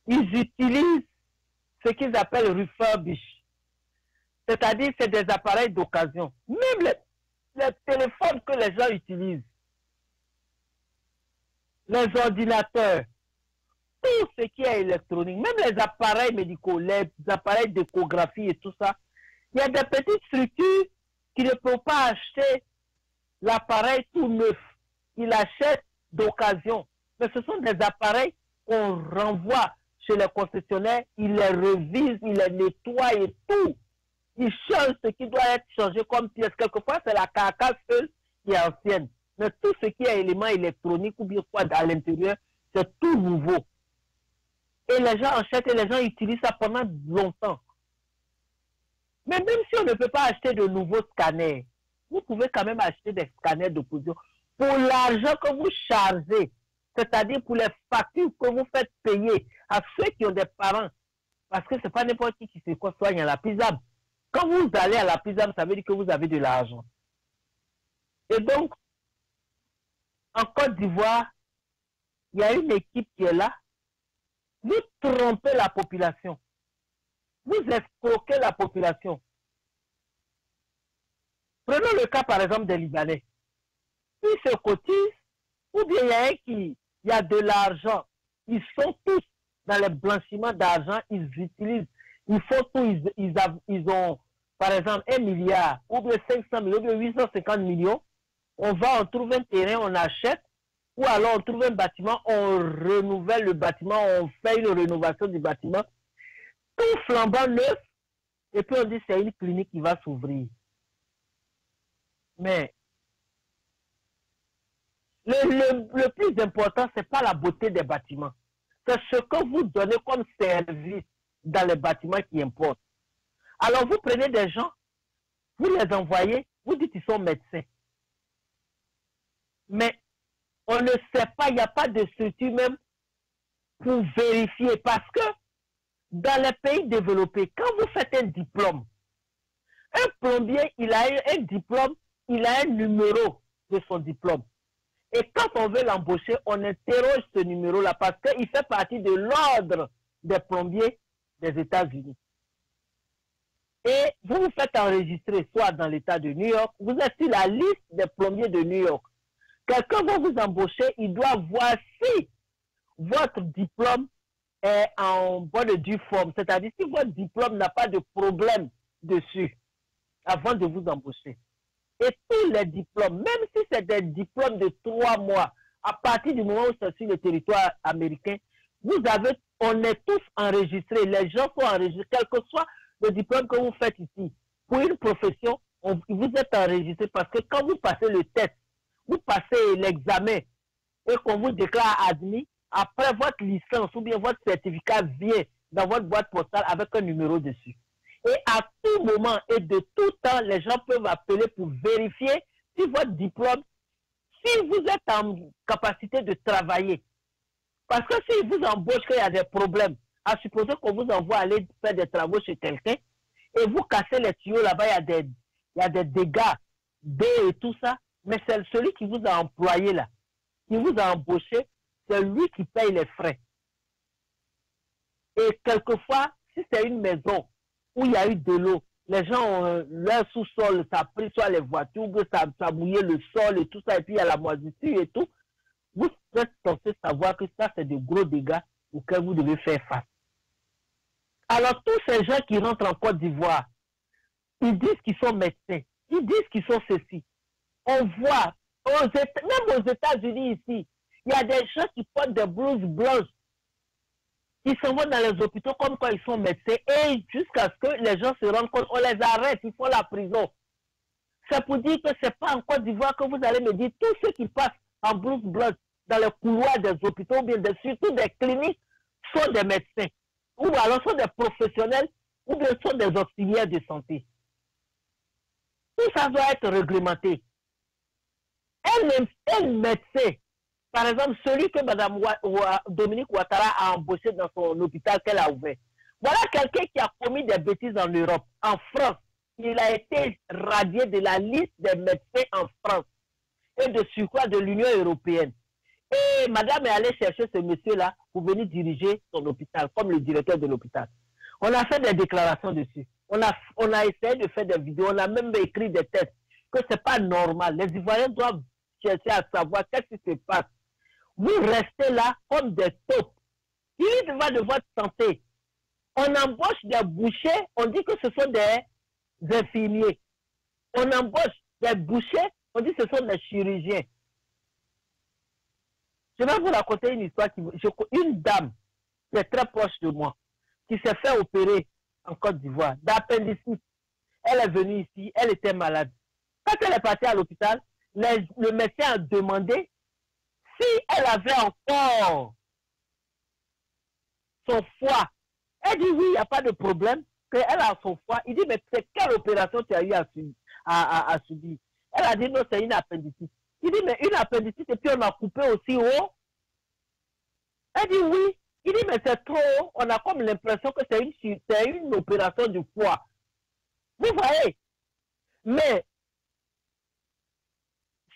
Speaker 1: ils utilisent ce qu'ils appellent refurbish, c'est-à-dire c'est des appareils d'occasion. Même les téléphones que les gens utilisent, les ordinateurs, tout ce qui est électronique, même les appareils médicaux, les appareils d'échographie et tout ça, il y a des petites structures qui ne peuvent pas acheter l'appareil tout neuf. Ils achètent d'occasion. Mais ce sont des appareils qu'on renvoie chez les concessionnaires, ils les revisent, ils les nettoient et tout. Ils changent ce qui doit être changé comme pièce. Quelquefois, c'est la carcasse seule qui est ancienne. Mais tout ce qui est élément électronique ou bien quoi à l'intérieur, c'est tout nouveau. Et les gens achètent et les gens utilisent ça pendant longtemps. Mais même si on ne peut pas acheter de nouveaux scanners, vous pouvez quand même acheter des scanners d'opposition pour l'argent que vous chargez, c'est-à-dire pour les factures que vous faites payer à ceux qui ont des parents. Parce que ce n'est pas n'importe qui se soigne à la PISAM. Quand vous allez à la PISAM, ça veut dire que vous avez de l'argent. Et donc, en Côte d'Ivoire, il y a une équipe qui est là. Vous trompez la population. Vous escroquez la population. Prenons le cas, par exemple, des Libanais. Ils se cotisent, ou bien il y a un qui y a de l'argent. Ils sont tous dans le blanchiment d'argent, ils utilisent, ils font tout, ils ont, par exemple, 1 milliard, ou bien 500 millions, ou bien 850 millions. On va, on trouve un terrain, on achète, ou alors on trouve un bâtiment, on renouvelle le bâtiment, on fait une rénovation du bâtiment, tout flambant neuf, et puis on dit c'est une clinique qui va s'ouvrir. Mais le plus important, ce n'est pas la beauté des bâtiments. C'est ce que vous donnez comme service dans les bâtiments qui importent. Alors vous prenez des gens, vous les envoyez, vous dites qu'ils sont médecins. Mais on ne sait pas, il n'y a pas de structure même pour vérifier. Parce que dans les pays développés, quand vous faites un diplôme, un plombier, il a un diplôme, il a un numéro de son diplôme. Et quand on veut l'embaucher, on interroge ce numéro-là parce qu'il fait partie de l'ordre des plombiers des États-Unis. Et vous vous faites enregistrer soit dans l'État de New York, vous êtes sur la liste des plombiers de New York. Quelqu'un va vous embaucher, il doit voir si votre diplôme est en bonne et due forme. C'est-à-dire si votre diplôme n'a pas de problème dessus avant de vous embaucher. Et tous les diplômes, même si c'est des diplômes de 3 mois, à partir du moment où c'est sur le territoire américain, on est tous enregistrés, les gens sont enregistrés, quel que soit le diplôme que vous faites ici. Pour une profession, vous êtes enregistré parce que quand vous passez le test, vous passez l'examen et qu'on vous déclare admis, après votre licence ou bien votre certificat vient dans votre boîte postale avec un numéro dessus. Et à tout moment et de tout temps, les gens peuvent appeler pour vérifier si votre diplôme, si vous êtes en capacité de travailler. Parce que si vous embauchez qu'il y a des problèmes, à supposer qu'on vous envoie aller faire des travaux chez quelqu'un et vous cassez les tuyaux là-bas, il y a des dégâts d'eau et tout ça, mais c'est celui qui vous a employé là, qui vous a embauché, c'est lui qui paye les frais. Et quelquefois, si c'est une maison où il y a eu de l'eau, les gens ont leur sous-sol, ça a pris soit les voitures, ça a mouillé le sol et tout ça, et puis il y a la moisissure et tout. Vous êtes censé savoir que ça, c'est de gros dégâts auxquels vous devez faire face. Alors, tous ces gens qui rentrent en Côte d'Ivoire, ils disent qu'ils sont médecins, ils disent qu'ils sont ceci. On voit, même aux États-Unis ici, il y a des gens qui portent des blouses blanches, qui s'en vont dans les hôpitaux comme quand ils sont médecins, et jusqu'à ce que les gens se rendent compte, on les arrête, ils font la prison. C'est pour dire que ce n'est pas en Côte d'Ivoire que vous allez me dire, tous ceux qui passent en blouse blanche dans les couloirs des hôpitaux, ou bien surtout des cliniques, sont des médecins, ou alors sont des professionnels, ou bien sont des auxiliaires de santé. Tout ça doit être réglementé. Un médecin, par exemple, celui que Mme Dominique Ouattara a embauché dans son hôpital qu'elle a ouvert. Voilà quelqu'un qui a commis des bêtises en Europe. En France, il a été radié de la liste des médecins en France et de surcroît de l'Union européenne. Et madame est allée chercher ce monsieur-là pour venir diriger son hôpital, comme le directeur de l'hôpital. On a fait des déclarations dessus. On a essayé de faire des vidéos. On a même écrit des textes que ce n'est pas normal. Les Ivoiriens doivent chercher à savoir qu'est-ce qui se passe. Vous restez là comme des taupes. Il va de votre santé. On embauche des bouchers, on dit que ce sont des infirmiers. On embauche des bouchers, on dit que ce sont des chirurgiens. Je vais vous raconter une histoire. Une dame qui est très proche de moi, qui s'est fait opérer en Côte d'Ivoire, d'appendicite. Elle est venue ici, elle était malade. Quand elle est partie à l'hôpital, le médecin a demandé si elle avait encore son foie. Elle dit oui, il n'y a pas de problème, qu'elle a son foie. Il dit, mais c'est quelle opération tu as eu à subir? Elle a dit non, c'est une appendicite. Il dit, mais une appendicite et puis on a coupé aussi haut. Elle dit oui. Il dit, mais c'est trop haut. On a comme l'impression que c'est une opération du foie. Vous voyez? Mais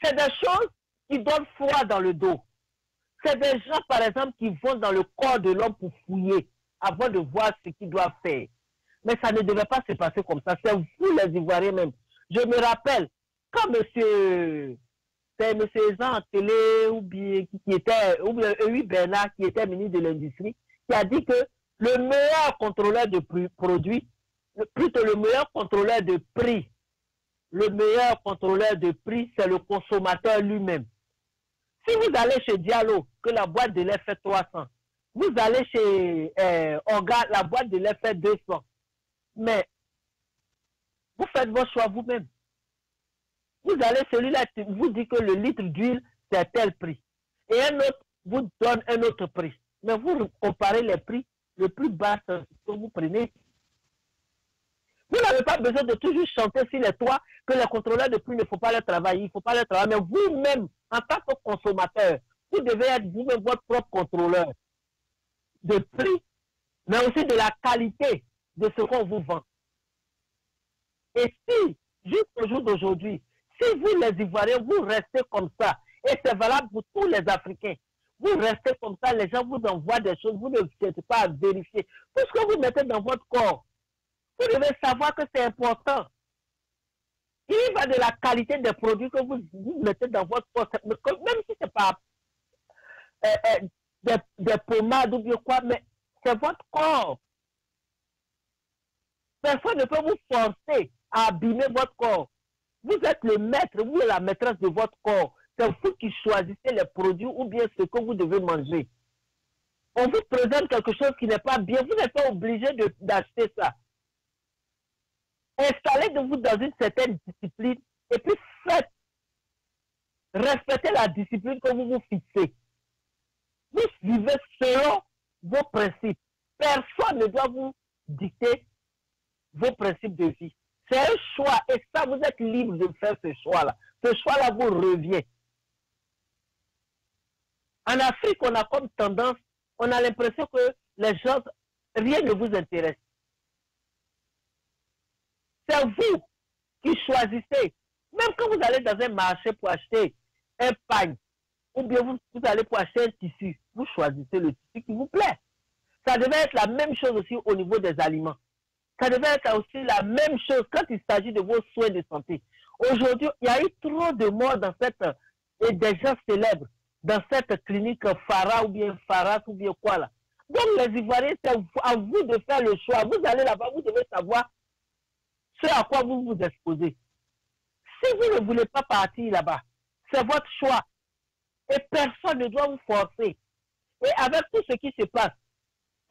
Speaker 1: c'est des choses qui donnent froid dans le dos. C'est des gens, par exemple, qui vont dans le corps de l'homme pour fouiller avant de voir ce qu'ils doivent faire. Mais ça ne devait pas se passer comme ça. C'est vous, les Ivoiriens même. Je me rappelle, quand monsieur Jean Télé, ou bien Eui Bernard, qui était ministre de l'Industrie, qui a dit que le meilleur contrôleur de produits, plutôt le meilleur contrôleur de prix, le meilleur contrôleur de prix, c'est le consommateur lui-même. Si vous allez chez Diallo, que la boîte de lait fait 300, vous allez chez Orga, la boîte de lait fait 200. Mais vous faites vos choix vous-même. Vous allez celui-là, vous dit que le litre d'huile, c'est tel prix. Et un autre vous donne un autre prix. Mais vous comparez les prix, le plus bas, c'est ce que vous prenez. Vous n'avez pas besoin de toujours chanter sur les toits que les contrôleurs de prix ne font pas leur travail. Il ne faut pas leur travail. Mais vous-même, en tant que consommateur, vous devez être vous-même votre propre contrôleur de prix, mais aussi de la qualité de ce qu'on vous vend. Et si, jusqu'au jour d'aujourd'hui, si vous les Ivoiriens, vous restez comme ça, et c'est valable pour tous les Africains, vous restez comme ça, les gens vous envoient des choses, vous ne cherchez pas à vérifier. Tout ce que vous mettez dans votre corps, vous devez savoir que c'est important. Il va de la qualité des produits que vous mettez dans votre corps, même si ce n'est pas des pommades ou bien quoi, mais c'est votre corps. Personne ne peut vous forcer à abîmer votre corps. Vous êtes le maître, vous êtes la maîtresse de votre corps. C'est vous qui choisissez les produits ou bien ce que vous devez manger. On vous présente quelque chose qui n'est pas bien, vous n'êtes pas obligé d'acheter ça. Installez-vous dans une certaine discipline et puis respectez la discipline que vous vous fixez. Vous vivez selon vos principes. Personne ne doit vous dicter vos principes de vie. C'est un choix et ça, vous êtes libre de faire ce choix-là. Ce choix-là vous revient. En Afrique, on a comme tendance, on a l'impression que les gens, rien ne vous intéresse. C'est vous qui choisissez. Même quand vous allez dans un marché pour acheter un pagne, ou bien vous allez pour acheter un tissu, vous choisissez le tissu qui vous plaît. Ça devait être la même chose aussi au niveau des aliments. Ça devait être aussi la même chose quand il s'agit de vos soins de santé. Aujourd'hui, il y a eu trop de morts dans et des gens célèbres dans cette clinique Farah ou bien Faras ou bien quoi là. Donc les Ivoiriens, c'est à vous de faire le choix. Vous allez là-bas, vous devez savoir ce à quoi vous vous exposez. Si vous ne voulez pas partir là-bas, c'est votre choix. Et personne ne doit vous forcer. Et avec tout ce qui se passe,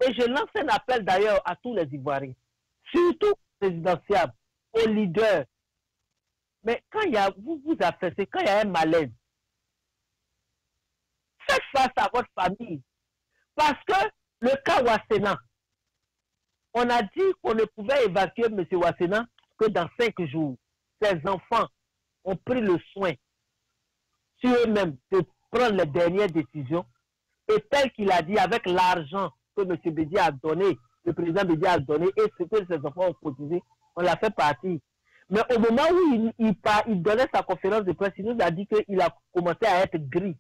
Speaker 1: et je lance un appel d'ailleurs à tous les Ivoiriens, surtout aux présidentiables, aux leaders. Mais quand il y a, vous affaissez, quand il y a un malaise, faites face à votre famille. Parce que le cas Ouassena, on a dit qu'on ne pouvait évacuer M. Ouassena que dans 5 jours. Ses enfants ont pris le soin sur eux-mêmes de prendre les dernières décisions. Et tel qu'il a dit, avec l'argent que M. Bédié a donné, le président Bédié a donné, et ce que ses enfants ont cotisé, on l'a fait partir. Mais au moment où il donnait sa conférence de presse, il nous a dit qu'il a commencé à être gris.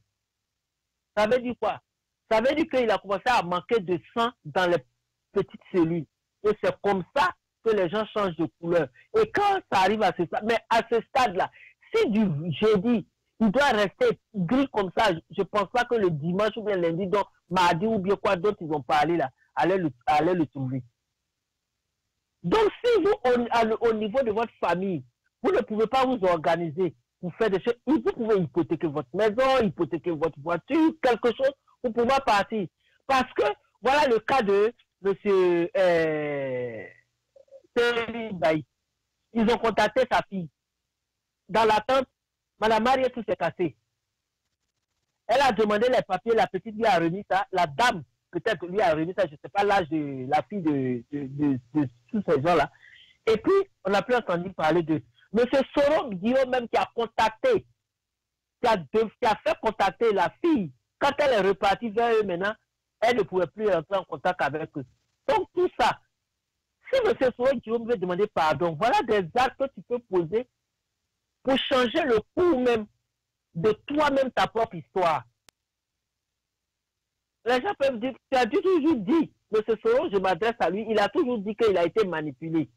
Speaker 1: Ça veut dire quoi? Ça veut dire qu'il a commencé à manquer de sang dans les petites cellules. Et c'est comme ça que les gens changent de couleur. Et quand ça arrive à ce stade, mais à ce stade-là, si du jeudi, il doit rester gris comme ça, je ne pense pas que le dimanche ou bien lundi, donc mardi ou bien quoi d'autre ils ont parlé là, allait le trouver. Donc si vous, au niveau de votre famille, vous ne pouvez pas vous organiser pour faire des choses, vous pouvez hypothéquer votre maison, hypothéquer votre voiture, quelque chose pour pouvoir partir. Parce que voilà le cas de M. Baï. Ils ont contacté sa fille. Dans l'attente, Mme Marie, tout s'est cassé. Elle a demandé les papiers, la petite lui a remis ça, la dame peut-être lui a remis ça, je ne sais pas l'âge de la fille de tous ces gens-là. Et puis, on n'a plus entendu parler de M. Soro Guillaume même qui a contacté, qui a fait contacter la fille. Quand elle est repartie vers eux maintenant, elle ne pouvait plus entrer en contact avec eux. Donc tout ça, si M. Soro Guillaume veut demander pardon, voilà des actes que tu peux poser pour changer le cours même de toi-même, ta propre histoire. Les gens peuvent dire, tu as toujours dit, M. Soro, je m'adresse à lui, il a toujours dit qu'il a été manipulé.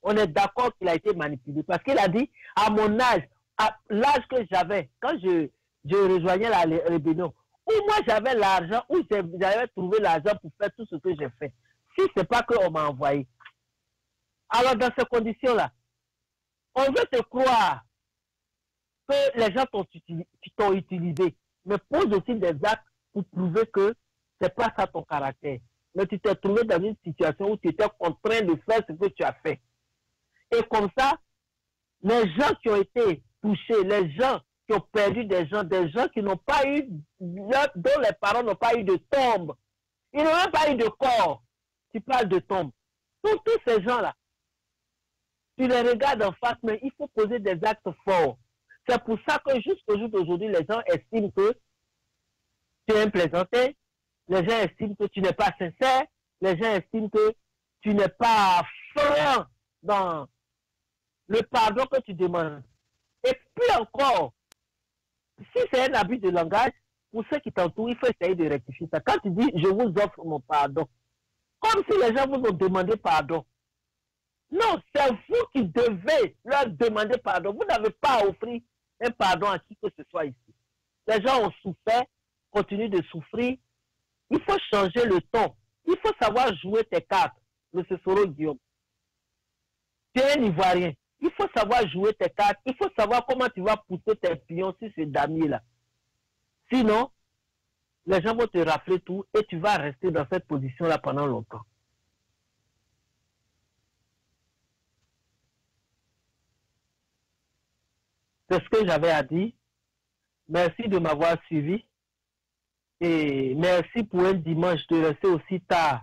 Speaker 1: On est d'accord qu'il a été manipulé parce qu'il a dit, à mon âge, à l'âge que j'avais, quand je rejoignais la rébellion, où moi j'avais l'argent, où j'avais trouvé l'argent pour faire tout ce que j'ai fait. Si ce n'est pas qu'on m'a envoyé. Alors dans ces conditions-là, on veut te croire que les gens t'ont utilisé, mais pose aussi des actes pour prouver que ce n'est pas ça ton caractère. Mais tu t'es trouvé dans une situation où tu étais contraint de faire ce que tu as fait. Et comme ça, les gens qui ont été touchés, les gens qui ont perdu des gens qui n'ont pas eu, dont les parents n'ont pas eu de tombe, ils n'ont même pas eu de corps. Tu parles de tombe. Pour tous ces gens-là, tu les regardes en face, mais il faut poser des actes forts. C'est pour ça que jusqu'au jour d'aujourd'hui, les gens estiment que tu es un plaisantin, les gens estiment que tu n'es pas sincère, les gens estiment que tu n'es pas franc dans le pardon que tu demandes. Et puis encore, si c'est un abus de langage, pour ceux qui t'entourent, il faut essayer de rectifier ça. Quand tu dis, je vous offre mon pardon, comme si les gens vous ont demandé pardon. Non, c'est vous qui devez leur demander pardon. Vous n'avez pas à offrir un pardon à qui que ce soit ici. Les gens ont souffert, continuent de souffrir. Il faut changer le ton. Il faut savoir jouer tes cartes, M. Soro Guillaume. Tu es un Ivoirien. Il faut savoir jouer tes cartes. Il faut savoir comment tu vas pousser tes pions sur ce damier-là. Sinon, les gens vont te rappeler tout et tu vas rester dans cette position-là pendant longtemps. C'est ce que j'avais à dire. Merci de m'avoir suivi. Et merci pour un dimanche de rester aussi tard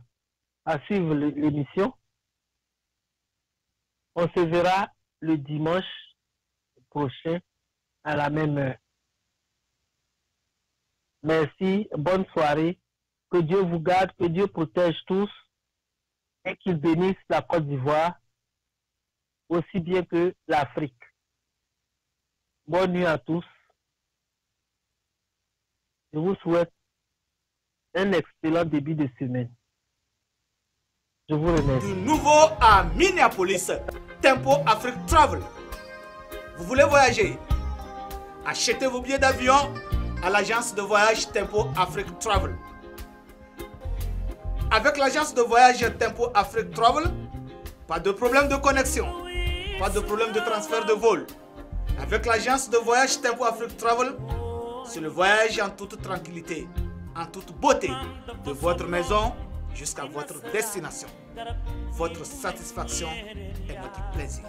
Speaker 1: à suivre l'émission. On se verra le dimanche prochain à la même heure. Merci, bonne soirée. Que Dieu vous garde, que Dieu protège tous et qu'il bénisse la Côte d'Ivoire aussi bien que l'Afrique. Bonne nuit à tous. Je vous souhaite un excellent début de semaine. Je vous remercie.
Speaker 2: Du nouveau à Minneapolis, Tempo Afrique Travel. Vous voulez voyager? Achetez vos billets d'avion à l'agence de voyage Tempo Afrique Travel. Avec l'agence de voyage Tempo Afrique Travel, pas de problème de connexion, pas de problème de transfert de vol. Avec l'agence de voyage Tempo Afrique Travel, c'est le voyage en toute tranquillité, en toute beauté, de votre maison jusqu'à votre destination. Votre satisfaction est notre plaisir.